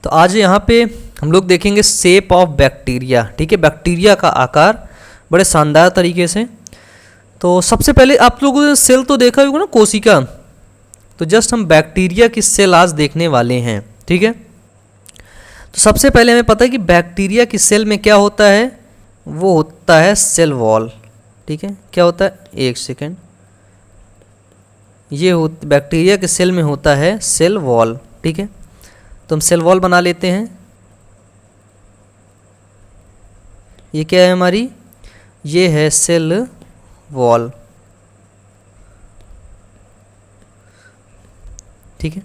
तो आज यहाँ पे हम लोग देखेंगे शेप ऑफ बैक्टीरिया। ठीक है, बैक्टीरिया का आकार बड़े शानदार तरीके से। तो सबसे पहले आप लोगों ने सेल तो देखा होगा ना, कोशिका। तो जस्ट हम बैक्टीरिया की सेल आज देखने वाले हैं। ठीक है, तो सबसे पहले हमें पता है कि बैक्टीरिया की सेल में क्या होता है, वो होता है सेल वॉल। ठीक है, क्या होता है, एक सेकेंड, ये बैक्टीरिया के सेल में होता है सेल वॉल। ठीक है, तो हम सेल वॉल बना लेते हैं। ये क्या है हमारी, ये है सेल वॉल। ठीक है,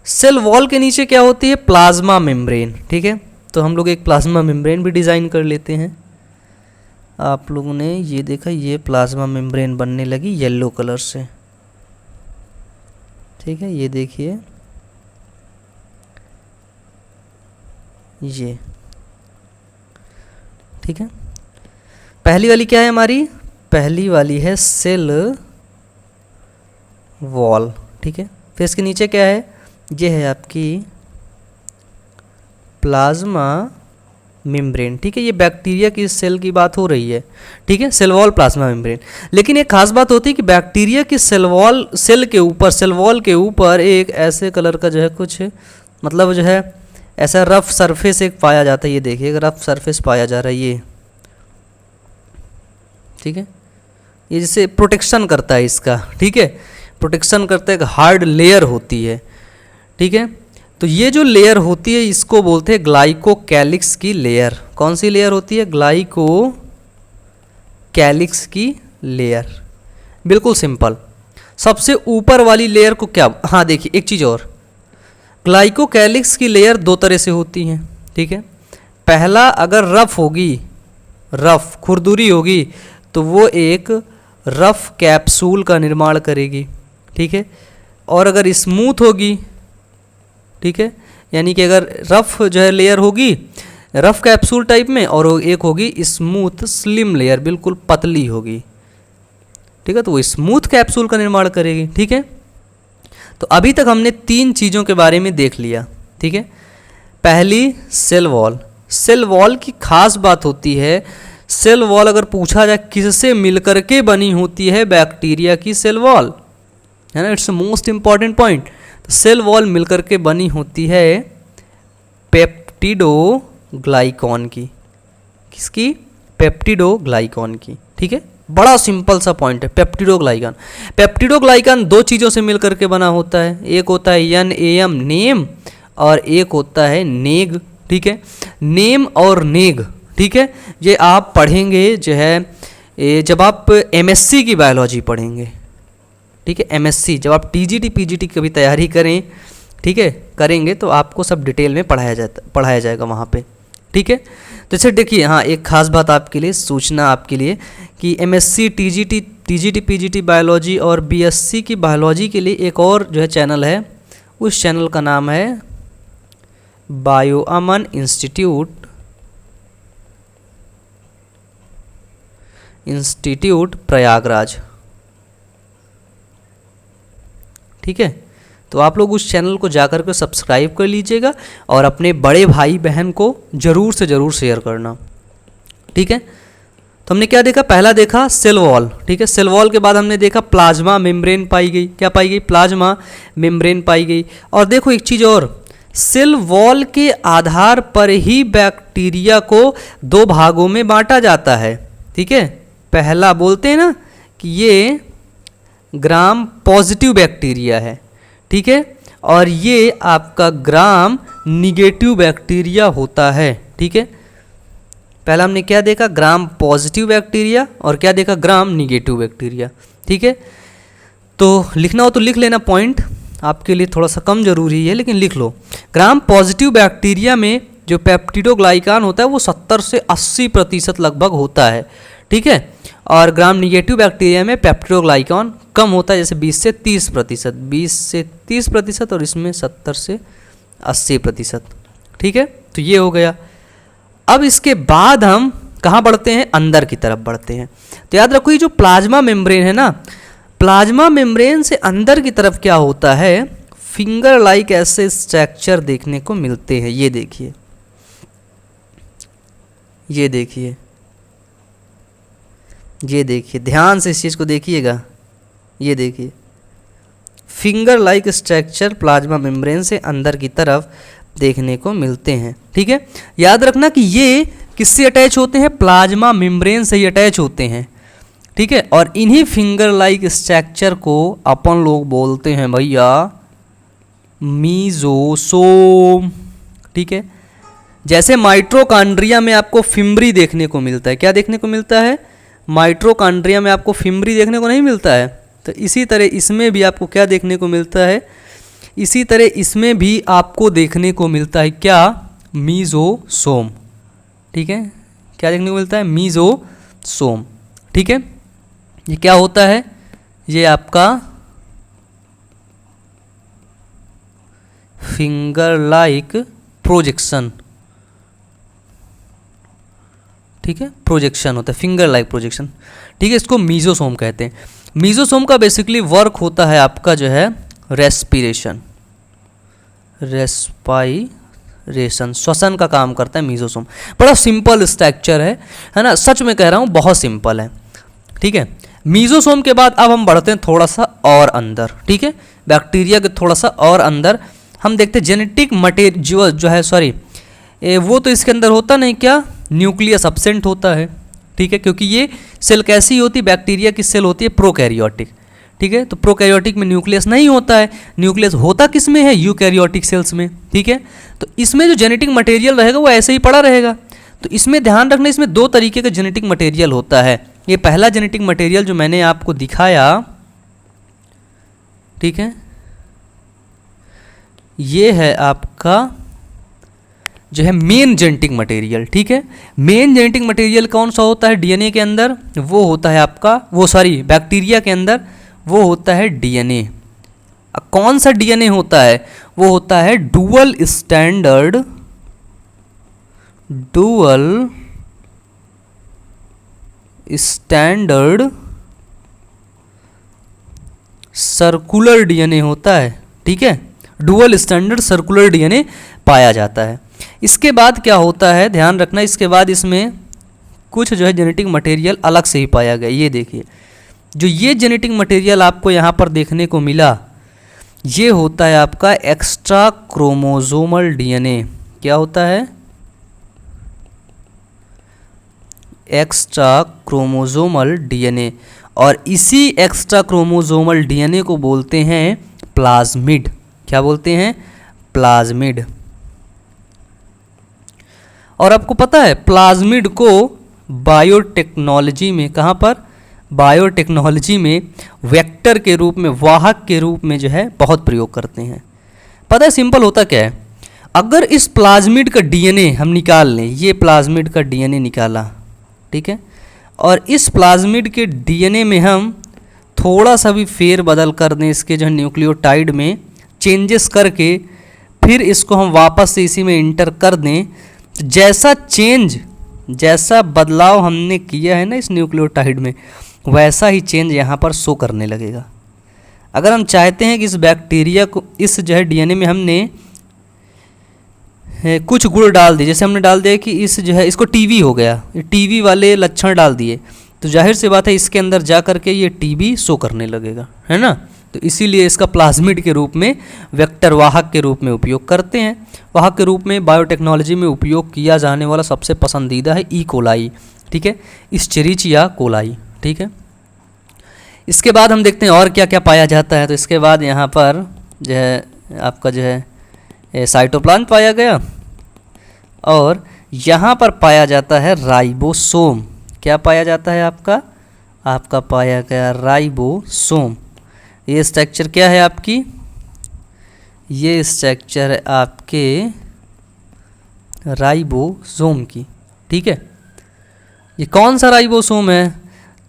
सेल वॉल के नीचे क्या होती है, प्लाज्मा मेम्ब्रेन। ठीक है, तो हम लोग एक प्लाज्मा मेम्ब्रेन भी डिज़ाइन कर लेते हैं। आप लोगों ने ये देखा, ये प्लाज्मा मेम्ब्रेन बनने लगी येलो कलर से। ठीक है, ये देखिए, ये ठीक है। पहली वाली क्या है हमारी, पहली वाली है सेल वॉल। ठीक है, फिर इसके नीचे क्या है, ये है आपकी प्लाज्मा मेम्ब्रेन। ठीक है, ये बैक्टीरिया की सेल की बात हो रही है। ठीक है, सेल वॉल प्लाज्मा मेम्ब्रेन। लेकिन एक खास बात होती है कि बैक्टीरिया की सेल वॉल के ऊपर एक ऐसे कलर का जो है कुछ, मतलब जो है ऐसा रफ सरफेस एक पाया जाता है। ये देखिए, रफ सरफेस पाया जा रहा है ये। ठीक है, ये जिसे प्रोटेक्शन करता है इसका। ठीक है, प्रोटेक्शन करता है, एक हार्ड लेयर होती है। ठीक है, तो ये जो लेयर होती है इसको बोलते हैं ग्लाइकोकैलिक्स की लेयर। कौन सी लेयर होती है, ग्लाइकोकैलिक्स की लेयर। बिल्कुल सिंपल। सबसे ऊपर वाली लेयर को क्या, हाँ देखिए एक चीज़ और, ग्लाइकोकैलिक्स की लेयर दो तरह से होती हैं। ठीक है, पहला अगर रफ होगी, रफ खुरदुरी होगी, तो वो एक रफ कैप्सूल का निर्माण करेगी। ठीक है, और अगर स्मूथ होगी, ठीक है, यानी कि अगर रफ जो है लेयर होगी रफ कैप्सूल टाइप में, और एक होगी स्मूथ स्लिम लेयर, बिल्कुल पतली होगी। ठीक है, तो वो स्मूथ कैप्सूल का निर्माण करेगी। ठीक है, तो अभी तक हमने तीन चीज़ों के बारे में देख लिया। ठीक है, पहली सेल वॉल। सेल वॉल की खास बात होती है, सेल वॉल अगर पूछा जाए किससे मिलकर के बनी होती है, बैक्टीरिया की सेल वॉल, है ना, it's most important point. Cell wall मिलकर के बनी होती है पेप्टिडोग्लाइकॉन की। किसकी, पेप्टिडोग्लाइकॉन की। ठीक है, बड़ा सिंपल सा पॉइंट है, पेप्टिडोग्लाइकॉन। पेप्टिडोग्लाइकॉन दो चीज़ों से मिलकर के बना होता है, एक होता है NAM नेम, और एक होता है नेग। ठीक है, नेम और नेग। ठीक है, ये आप पढ़ेंगे जो है जब आप MSc की बायोलॉजी पढ़ेंगे। ठीक है, MSc जब आप TGT PGT की कभी तैयारी करें, ठीक है, करेंगे तो आपको सब डिटेल में पढ़ाया जाएगा वहाँ पे। ठीक है, तो जैसे देखिए, हाँ एक खास बात आपके लिए, सूचना आपके लिए कि MSc TGT PGT बायोलॉजी और BSc की बायोलॉजी के लिए एक और जो है चैनल है, उस चैनल का नाम है बायोअमन इंस्टीट्यूट प्रयागराज। ठीक है, तो आप लोग उस चैनल को जाकर के सब्सक्राइब कर लीजिएगा और अपने बड़े भाई बहन को ज़रूर से ज़रूर शेयर करना। ठीक है, तो हमने क्या देखा, पहला देखा सेल वॉल। ठीक है, सेल वॉल के बाद हमने देखा प्लाज्मा मेम्ब्रेन पाई गई। क्या पाई गई, प्लाज्मा मेम्ब्रेन पाई गई। और देखो एक चीज़ और, सेल वॉल के आधार पर ही बैक्टीरिया को दो भागों में बांटा जाता है। ठीक है, पहला बोलते हैं ना कि ये ग्राम पॉजिटिव बैक्टीरिया है। ठीक है, और ये आपका ग्राम निगेटिव बैक्टीरिया होता है। ठीक है, पहला हमने क्या देखा, ग्राम पॉजिटिव बैक्टीरिया, और क्या देखा, ग्राम निगेटिव बैक्टीरिया। ठीक है, तो लिखना हो तो लिख लेना, पॉइंट आपके लिए थोड़ा सा कम जरूरी है लेकिन लिख लो। ग्राम पॉजिटिव बैक्टीरिया में जो पेप्टिडोग्लाइकान होता है वो 70 से 80% लगभग होता है। ठीक है, और ग्राम निगेटिव बैक्टीरिया में पेप्टिडोग्लाइकॉन कम होता है, जैसे 20 से 30%, और इसमें 70 से 80%। ठीक है, तो ये हो गया। अब इसके बाद हम कहाँ बढ़ते हैं, अंदर की तरफ बढ़ते हैं। तो याद रखो, ये जो प्लाज्मा मेम्ब्रेन है ना, प्लाज्मा मेम्ब्रेन से अंदर की तरफ क्या होता है, फिंगर लाइक ऐसे स्ट्रक्चर देखने को मिलते हैं। ये देखिए, ये देखिए, ये देखिए, ध्यान से इस चीज़ को देखिएगा। ये देखिए, finger like structure plasma membrane से अंदर की तरफ देखने को मिलते हैं। ठीक है, याद रखना कि ये किससे अटैच होते हैं? प्लाज्मा मेम्ब्रेन से ही अटैच होते हैं। ठीक है, और इन्हीं फिंगर लाइक स्ट्रक्चर को अपन लोग बोलते हैं भैया मीजोसोम। ठीक है, जैसे माइटोकॉन्ड्रिया में आपको फिम्बरी देखने को मिलता है, क्या देखने को मिलता है? माइटोकॉन्ड्रिया में आपको फिम्बरी देखने को नहीं मिलता है, तो इसी तरह इसमें भी आपको क्या देखने को मिलता है? इसी तरह इसमें भी आपको देखने को मिलता है क्या? मीजोसोम। ठीक है, क्या देखने को मिलता है? मीजोसोम। ठीक है, ये क्या होता है? ये आपका फिंगर लाइक प्रोजेक्शन। ठीक है, प्रोजेक्शन होता है, फिंगर लाइक प्रोजेक्शन। ठीक है, इसको मीजोसोम कहते हैं। मीजोसोम का बेसिकली वर्क होता है आपका जो है रेस्पिरेशन, रेस्पाइरेशन, श्वसन का काम करता है मीजोसोम। बड़ा सिंपल स्ट्रक्चर है ना, सच में कह रहा हूँ, बहुत सिंपल है। ठीक है, मीजोसोम के बाद अब हम बढ़ते हैं थोड़ा सा और अंदर। ठीक है, बैक्टीरिया के थोड़ा सा और अंदर हम देखते हैं जेनेटिक मटेरियल जो है, सॉरी वो तो इसके अंदर होता नहीं, क्या? न्यूक्लियस अब्सेंट होता है। ठीक है, क्योंकि ये सेल कैसी होती है? बैक्टीरिया की सेल होती है प्रोकैरियोटिक। ठीक है, तो प्रोकैरियोटिक में न्यूक्लियस नहीं होता है। न्यूक्लियस होता किस में है? यूकैरियोटिक सेल्स में। ठीक है, तो इसमें जो जेनेटिक मटेरियल रहेगा वो ऐसे ही पड़ा रहेगा। तो इसमें ध्यान रखना, इसमें दो तरीके का जेनेटिक मटेरियल होता है। ये पहला जेनेटिक मटेरियल जो मैंने आपको दिखाया, ठीक है, ये है आपका जो है मेन जेनेटिक मटेरियल। ठीक है, मेन जेनेटिक मटेरियल कौन सा होता है डीएनए के अंदर? वो होता है आपका, वो सॉरी बैक्टीरिया के अंदर वो होता है डीएनए। कौन सा डीएनए होता है? वो होता है डुअल स्टैंडर्ड सर्कुलर डीएनए होता है। ठीक है, डुअल स्टैंडर्ड सर्कुलर डीएनए पाया जाता है। इसके बाद क्या होता है, ध्यान रखना, इसके बाद इसमें कुछ जो है जेनेटिक मटेरियल अलग से ही पाया गया। ये देखिए, जो ये जेनेटिक मटेरियल आपको यहाँ पर देखने को मिला, ये होता है आपका एक्स्ट्रा क्रोमोसोमल डीएनए। क्या होता है? Extra chromosomal DNA. और इसी एक्स्ट्रा क्रोमोसोमल डीएनए को बोलते हैं प्लाज्मिड। क्या बोलते हैं? प्लाज्मिड। और आपको पता है प्लाज्मिड को बायोटेक्नोलॉजी में, कहाँ पर? बायोटेक्नोलॉजी में वेक्टर के रूप में, वाहक के रूप में जो है बहुत प्रयोग करते हैं। पता है सिंपल होता क्या है? अगर इस प्लाज्मिड का डीएनए हम निकाल लें, ये प्लाज्मिड का डीएनए निकाला, ठीक है, और इस प्लाज्मिड के डीएनए में हम थोड़ा सा भी फेर बदल कर दें, इसके जो है न्यूक्लियोटाइड में चेंजेस करके फिर इसको हम वापस से इसी में इंटर कर दें, तो जैसा चेंज, जैसा बदलाव हमने किया है ना इस न्यूक्लियोटाइड में, वैसा ही चेंज यहाँ पर शो करने लगेगा। अगर हम चाहते हैं कि इस बैक्टीरिया को, इस जो है डीएनए में हमने कुछ गुण डाल दिए, जैसे हमने डाल दिया कि इस जो है इसको टीबी हो गया, टीबी वाले लक्षण डाल दिए, तो जाहिर सी बात है इसके अंदर जा करके ये टीबी शो करने लगेगा, है ना। तो इसीलिए इसका प्लाज्मिड के रूप में, वेक्टर वाहक के रूप में उपयोग करते हैं। वाहक के रूप में बायोटेक्नोलॉजी में उपयोग किया जाने वाला सबसे पसंदीदा है ई कोलाई, ठीक है, इस्चेरिचिया कोलाई, ठीक है। इसके बाद हम देखते हैं और क्या क्या पाया जाता है। तो इसके बाद यहाँ पर जो है आपका जो है साइटोप्लाज्म पाया गया, और यहाँ पर पाया जाता है राइबोसोम। क्या पाया जाता है आपका पाया गया राइबोसोम। ये स्ट्रक्चर क्या है आपकी? ये स्ट्रक्चर है आपके राइबोसोम की, ठीक है। ये कौन सा राइबोसोम है?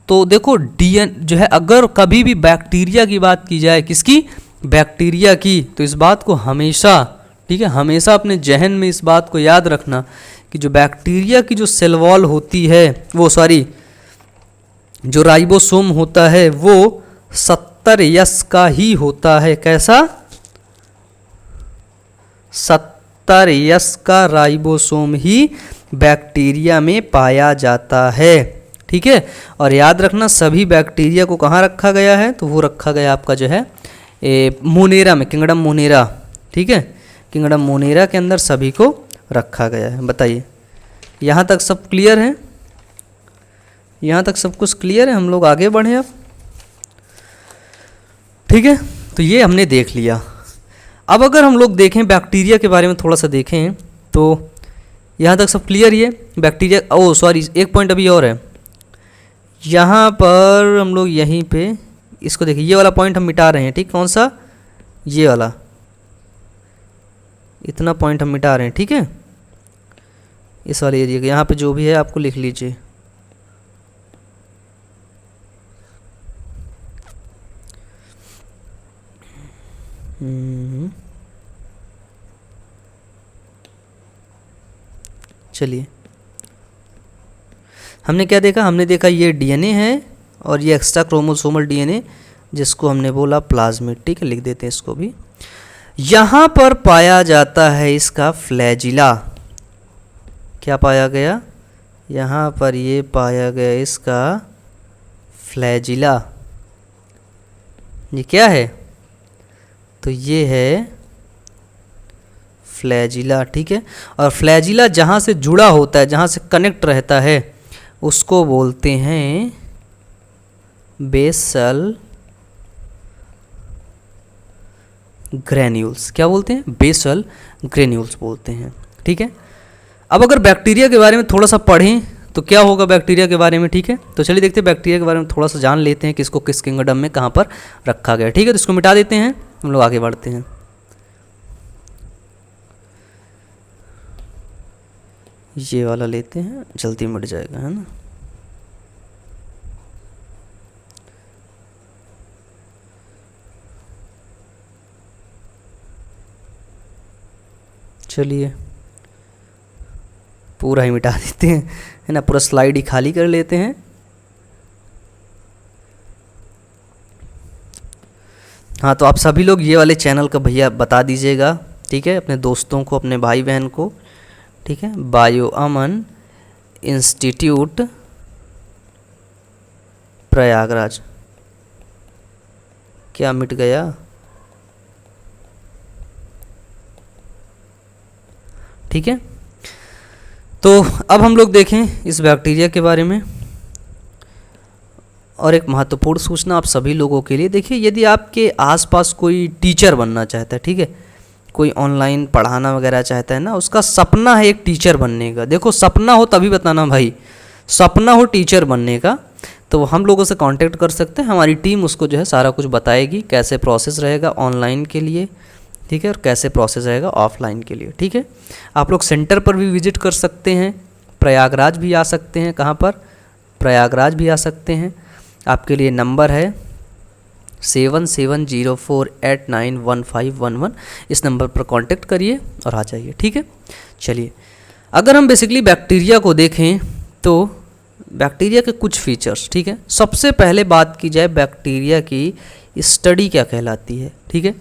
तो देखो डीएन जो है, अगर कभी भी बैक्टीरिया की बात की जाए, किसकी? बैक्टीरिया की, तो इस बात को हमेशा, ठीक है, हमेशा अपने जहन में इस बात को याद रखना कि जो बैक्टीरिया की जो सेल वॉल होती है, वो सॉरी जो राइबोसोम होता है वो 70 यस का ही होता है। कैसा? 70S का राइबोसोम ही बैक्टीरिया में पाया जाता है। ठीक है, और याद रखना सभी बैक्टीरिया को कहाँ रखा गया है, तो वो रखा गया आपका जो है मोनेरा में, किंगडम मोनेरा। ठीक है, किंगडम मोनेरा के अंदर सभी को रखा गया है। बताइए यहाँ तक सब क्लियर है? यहाँ तक सब कुछ क्लियर है? हम लोग आगे बढ़ें अब। ठीक है, तो ये हमने देख लिया। अब अगर हम लोग देखें बैक्टीरिया के बारे में थोड़ा सा देखें, तो यहाँ तक सब क्लियर ही है बैक्टीरिया। ओ सॉरी, एक पॉइंट अभी और है। यहाँ पर हम लोग यहीं पे इसको देखिए, ये वाला पॉइंट हम मिटा रहे हैं। ठीक, कौन सा? ये वाला, इतना पॉइंट हम मिटा रहे हैं। ठीक है, इस वाले एरिया का यहाँ पे जो भी है आपको लिख लीजिए। चलिए, हमने क्या देखा? हमने देखा ये डीएनए है और ये एक्स्ट्रा क्रोमोसोमल डीएनए, जिसको हमने बोला प्लाज्मिड। ठीक है, लिख देते हैं इसको भी। यहाँ पर पाया जाता है इसका फ्लैजिला। क्या पाया गया? यहाँ पर ये पाया गया इसका फ्लैजिला। ये क्या है? तो ये है फ्लैजिला। ठीक है, और फ्लैजिला जहाँ से जुड़ा होता है, जहाँ से कनेक्ट रहता है, उसको बोलते हैं बेसल ग्रेन्यूल्स। क्या बोलते हैं? बेसल ग्रेन्यूल्स बोलते हैं। ठीक है, अब अगर बैक्टीरिया के बारे में थोड़ा सा पढ़ें तो क्या होगा बैक्टीरिया के बारे में। ठीक है, तो चलिए देखते हैं बैक्टीरिया के बारे में थोड़ा सा जान लेते हैं कि इसको किस किंगडम में कहाँ पर रखा गया। ठीक है, तो इसको मिटा देते हैं, हम लोग आगे बढ़ते हैं। ये वाला लेते हैं, जल्दी मिट जाएगा, है ना। चलिए पूरा ही मिटा देते हैं, है ना, पूरा स्लाइड ही खाली कर लेते हैं। हाँ, तो आप सभी लोग ये वाले चैनल का भैया बता दीजिएगा। ठीक है, अपने दोस्तों को, अपने भाई बहन को। ठीक है, बायो अमन इंस्टीट्यूट प्रयागराज। क्या मिट गया? ठीक है, तो अब हम लोग देखें इस बैक्टीरिया के बारे में। और एक महत्वपूर्ण सूचना आप सभी लोगों के लिए। देखिए, यदि आपके आसपास कोई टीचर बनना चाहता है, ठीक है, कोई ऑनलाइन पढ़ाना वगैरह चाहता है ना, उसका सपना है एक टीचर बनने का। देखो, सपना हो तभी बताना भाई, सपना हो टीचर बनने का, तो हम लोगों से कांटेक्ट कर सकते हैं। हमारी टीम उसको जो है सारा कुछ बताएगी, कैसे प्रोसेस रहेगा ऑनलाइन के लिए, ठीक है, और कैसे प्रोसेस रहेगा ऑफलाइन के लिए। ठीक है, आप लोग सेंटर पर भी विजिट कर सकते हैं, प्रयागराज भी आ सकते हैं। कहाँ पर? प्रयागराज भी आ सकते हैं। आपके लिए नंबर है 7704891511। इस नंबर पर कांटेक्ट करिए और आ जाइए। ठीक है, चलिए, अगर हम बेसिकली बैक्टीरिया को देखें तो बैक्टीरिया के कुछ फीचर्स। ठीक है, सबसे पहले बात की जाए बैक्टीरिया की स्टडी क्या कहलाती है। ठीक है,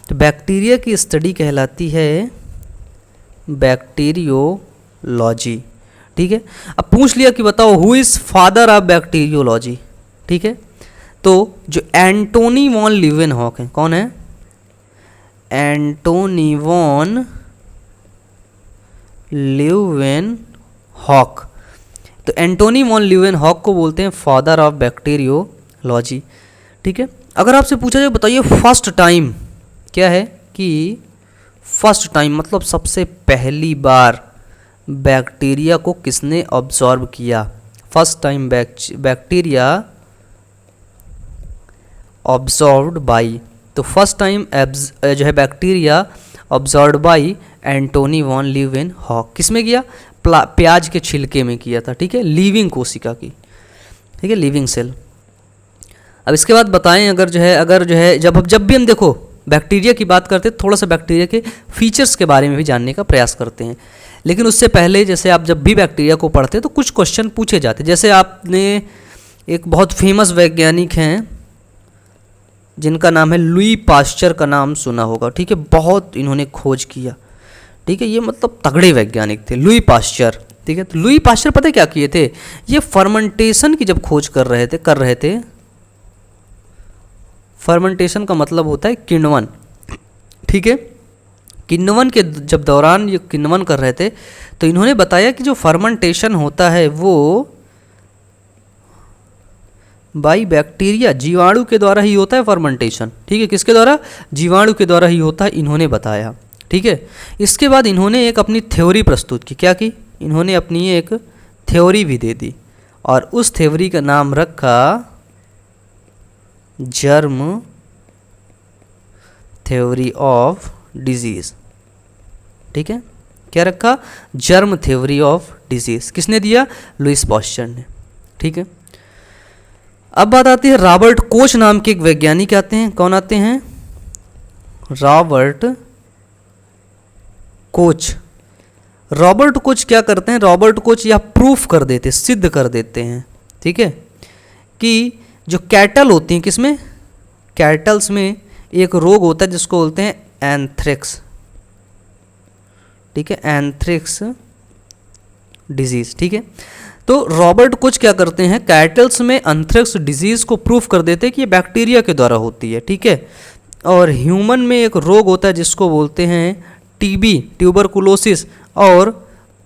तो बैक्टीरिया की स्टडी कहलाती है बैक्टीरियोलॉजी। ठीक है, अब पूछ लिया कि बताओ who is father of bacteriology. ठीक है, तो जो एंटोनी वॉन लीवेनहॉक है, कौन है? Antony von Leeuwenhoek. तो एंटोनी वॉन लीवेनहॉक को बोलते हैं फादर ऑफ बैक्टीरियोलॉजी। ठीक है, अगर आपसे पूछा जाए बताइए फर्स्ट टाइम क्या है, कि फर्स्ट टाइम मतलब सबसे पहली बार बैक्टीरिया को किसने ऑब्जर्व किया। First time bacteria observed by, तो फर्स्ट टाइम जो है bacteria observed by Antony von Leeuwenhoek. किस में किया? प्याज के छिलके में किया था। ठीक है, लिविंग कोशिका की। ठीक है, लिविंग सेल। अब इसके बाद बताएं, अगर जो है जब भी हम देखो बैक्टीरिया की बात करते हैं, थोड़ा सा बैक्टीरिया के फीचर्स के बारे में भी जानने का प्रयास करते हैं। लेकिन उससे पहले जैसे आप जब भी बैक्टीरिया को पढ़ते हैं तो कुछ क्वेश्चन पूछे जाते हैं। जैसे आपने एक बहुत फेमस वैज्ञानिक हैं जिनका नाम है लुई पास्चर का नाम सुना होगा। ठीक है, बहुत इन्होंने खोज किया। ठीक है, ये मतलब तगड़े वैज्ञानिक थे, लुई पाश्चर। ठीक है, तो लुई पाश्चर पता है क्या किए थे, ये फर्मेंटेशन की जब खोज कर रहे थे। फर्मेंटेशन का मतलब होता है किण्वन। ठीक है, किण्वन के जब दौरान ये किण्वन कर रहे थे तो इन्होंने बताया कि जो फर्मेंटेशन होता है वो बाई बैक्टीरिया, जीवाणु के द्वारा ही होता है फर्मेंटेशन। ठीक है, किसके द्वारा, जीवाणु के द्वारा ही होता है, इन्होंने बताया। ठीक है, इसके बाद इन्होंने एक अपनी थ्योरी प्रस्तुत की। क्या की, इन्होंने अपनी एक थ्योरी भी दे दी और उस थ्योरी का नाम रखा जर्म थ्योरी ऑफ डिजीज। ठीक है, क्या रखा, जर्म थ्योरी ऑफ डिजीज। किसने दिया, लुईस पाश्चर ने। ठीक है, अब बात आती है रॉबर्ट कोच नाम के एक वैज्ञानिक आते हैं। कौन आते हैं, रॉबर्ट कोच। रॉबर्ट कोच क्या करते हैं, रॉबर्ट कोच यह प्रूफ कर देते, सिद्ध कर देते हैं, ठीक है, कि जो कैटल होती हैं, किसमें, कैटल्स में एक रोग होता है जिसको बोलते हैं एंथ्रेक्स। ठीक है, एंथ्रेक्स डिजीज। ठीक है, तो रॉबर्ट कोच क्या करते हैं, कैटल्स में एंथ्रेक्स डिजीज को प्रूफ कर देते हैं कि ये बैक्टीरिया के द्वारा होती है। ठीक है, और ह्यूमन में एक रोग होता है जिसको बोलते हैं टीबी, ट्यूबरकुलोसिस, और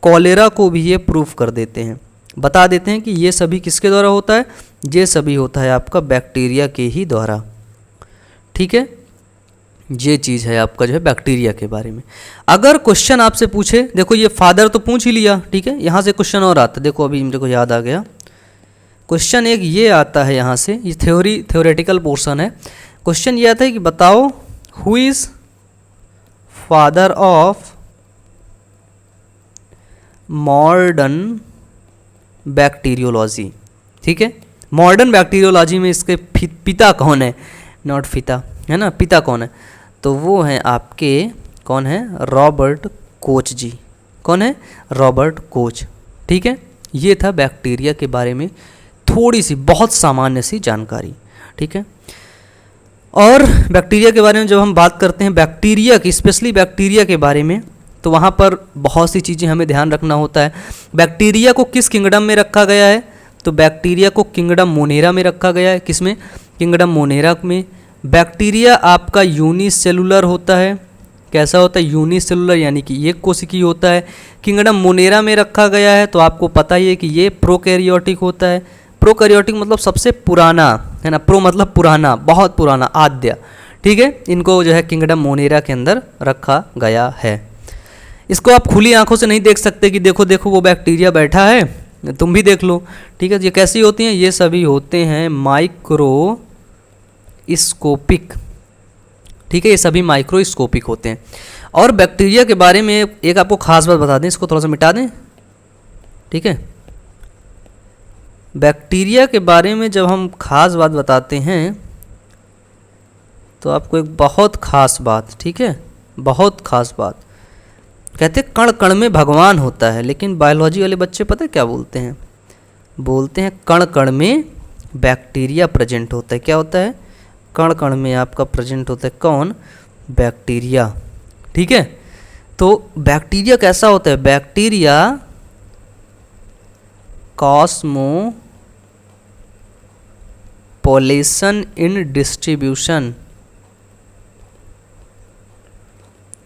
कॉलेरा को भी ये प्रूफ कर देते हैं, बता देते हैं कि ये सभी किसके द्वारा होता है, ये सभी होता है आपका बैक्टीरिया के ही द्वारा। ठीक है, ये चीज़ है आपका जो है बैक्टीरिया के बारे में। अगर क्वेश्चन आपसे पूछे, देखो ये फादर तो पूछ ही लिया, ठीक है, यहाँ से क्वेश्चन और आता है, देखो अभी मेरे को याद आ गया। क्वेश्चन एक ये आता है यहाँ से, ये थ्योरेटिकल पोर्शन है। क्वेश्चन ये आता है कि बताओ who is father of modern bacteriology. ठीक है, मॉडर्न बैक्टीरियोलॉजी में इसके पिता कौन है, नॉट फिता, है ना, पिता कौन है, तो वो हैं आपके, कौन है, रॉबर्ट कोच जी। कौन है, रॉबर्ट कोच। ठीक है, ये था बैक्टीरिया के बारे में थोड़ी सी बहुत सामान्य सी जानकारी। ठीक है, और बैक्टीरिया के बारे में जब हम बात करते हैं, बैक्टीरिया की, स्पेशली बैक्टीरिया के बारे में, तो वहाँ पर बहुत सी चीज़ें हमें ध्यान रखना होता है। बैक्टीरिया को किस किंगडम में रखा गया है, तो बैक्टीरिया को किंगडम मोनेरा में रखा गया है। किस में, किंगडम मोनेरा में। बैक्टीरिया आपका यूनिसेलुलर होता है। कैसा होता है, यूनिसेलुलर, यानी कि एक कोशिकीय होता है। किंगडम मोनेरा में रखा गया है, तो आपको पता ही है कि ये प्रोकैरियोटिक होता है। प्रोकैरियोटिक मतलब सबसे पुराना, है ना, प्रो मतलब पुराना, बहुत पुराना, आद्य। ठीक है, इनको जो है किंगडम मोनेरा के अंदर रखा गया है। इसको आप खुली आंखों से नहीं देख सकते कि देखो देखो वो बैक्टीरिया बैठा है, तुम भी देख लो। ठीक है, ये कैसी होती हैं, ये सभी होते हैं माइक्रोस्कोपिक। ठीक है, ये सभी माइक्रोस्कोपिक होते हैं। और बैक्टीरिया के बारे में एक आपको खास बात बता दें, इसको थोड़ा सा मिटा दें। ठीक है, बैक्टीरिया के बारे में जब हम खास बात बताते हैं तो आपको एक बहुत खास बात, ठीक है, बहुत खास बात, कहते हैं कण कण में भगवान होता है, लेकिन बायोलॉजी वाले बच्चे पता है क्या बोलते हैं, बोलते हैं कण कण में बैक्टीरिया प्रेजेंट होता है। क्या होता है, कण कण में आपका प्रेजेंट होता है कौन, बैक्टीरिया। ठीक है, तो बैक्टीरिया कैसा होता है, बैक्टीरिया कॉस्मोपोलिटन इन डिस्ट्रीब्यूशन,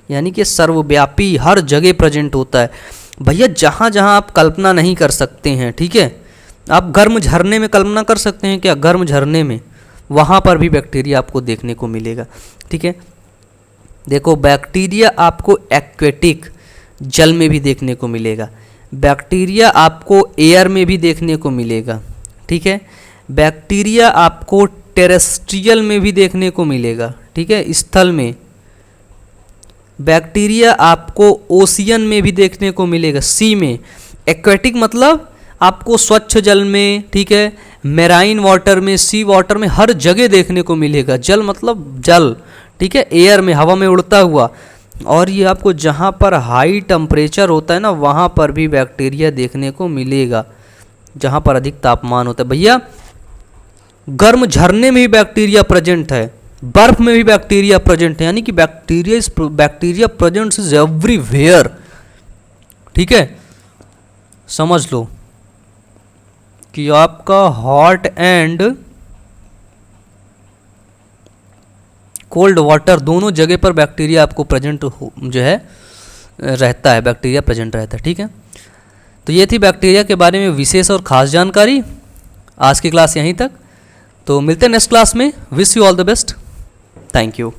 यानी कि सर्वव्यापी, हर जगह प्रेजेंट होता है भैया, जहाँ जहाँ आप कल्पना नहीं कर सकते हैं। ठीक है, आप गर्म झरने में कल्पना कर सकते हैं क्या, गर्म झरने में, वहाँ पर भी बैक्टीरिया आपको देखने को मिलेगा। ठीक है, देखो बैक्टीरिया आपको एक्वेटिक, जल में भी देखने को मिलेगा, बैक्टीरिया आपको एयर में भी देखने को मिलेगा। ठीक है, बैक्टीरिया आपको टेरेस्ट्रियल में भी देखने को मिलेगा। ठीक है, स्थल में। बैक्टीरिया आपको ओशियन में भी देखने को मिलेगा, सी में। एक्वेटिक मतलब आपको स्वच्छ जल में, ठीक है, मेराइन वाटर में, सी वाटर में, हर जगह देखने को मिलेगा। जल मतलब जल, ठीक है, एयर में, हवा में उड़ता हुआ। और ये आपको जहाँ पर हाई टेम्परेचर होता है ना, वहाँ पर भी बैक्टीरिया देखने को मिलेगा, जहाँ पर अधिक तापमान होता है। भैया गर्म झरने में भी बैक्टीरिया प्रेजेंट है, बर्फ में भी बैक्टीरिया प्रेजेंट है, यानी कि बैक्टीरिया प्रेजेंट इज एवरीवेयर। ठीक है, समझ लो कि आपका हॉट एंड कोल्ड वाटर दोनों जगह पर बैक्टीरिया आपको प्रेजेंट जो है रहता है, बैक्टीरिया प्रेजेंट रहता है। ठीक है, तो ये थी बैक्टीरिया के बारे में विशेष और ख़ास जानकारी। आज की क्लास यहीं तक, तो मिलते हैं नेक्स्ट क्लास में। Wish you all the best, thank you.